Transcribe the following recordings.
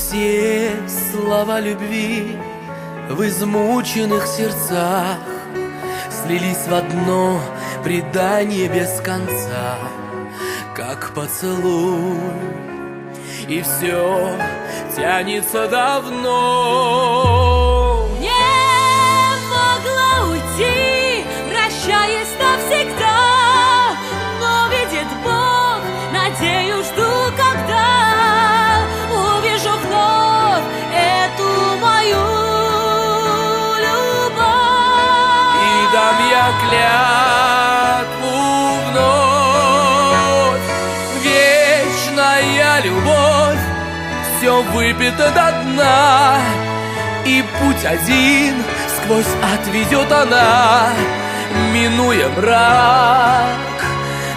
Все слова любви в измученных сердцах слились в одно предание без конца, как поцелуй, и все тянется давно. Не могла уйти, прощаясь навсегда, но видит Бог, надеюсь, жду, когда увижу вновь эту мою любовь. И дам я клятву вновь, вечная любовь, все выпито до дна, и путь один сквозь отведет она, минуя мрак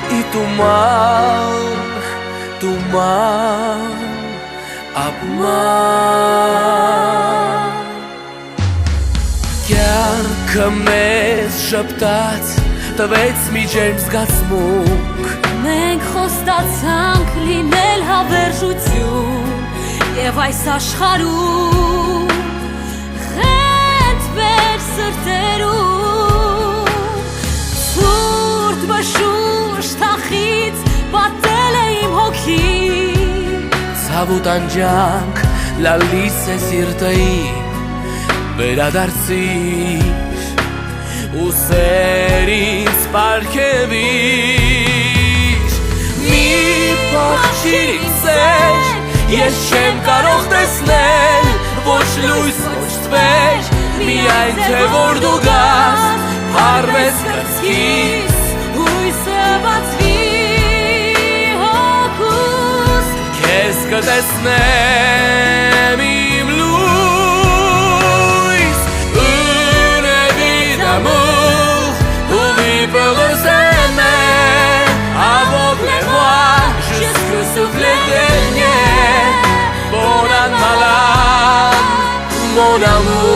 и туман, туман, обман. Chiar մեզ շպտած տվեց միջեր զգացմունք, Մենք խոստացանք լինել հավերժություն և այս աշխարհում խենթ մեր սրտերում սուրբ բշուշ թախից պատել է իմ հոգին ցավ ու տանջանք լալիս է սիրտային վերադարձիր ու սերից պարգևիր մի փախչիր ինձ սեր, ես չեմ կարող տեսնել ոչ լույս, ոչ ստվեր, միայն թե որ դու գաս հարվես կրծքիս, հույսը բացվի հոգուս քեզ կտեսնեմ իմ լույս, une d'amour, oublie pour le aimer, aveugle-moi jusqu'au souffle dernier, mon âme malade, mon amour.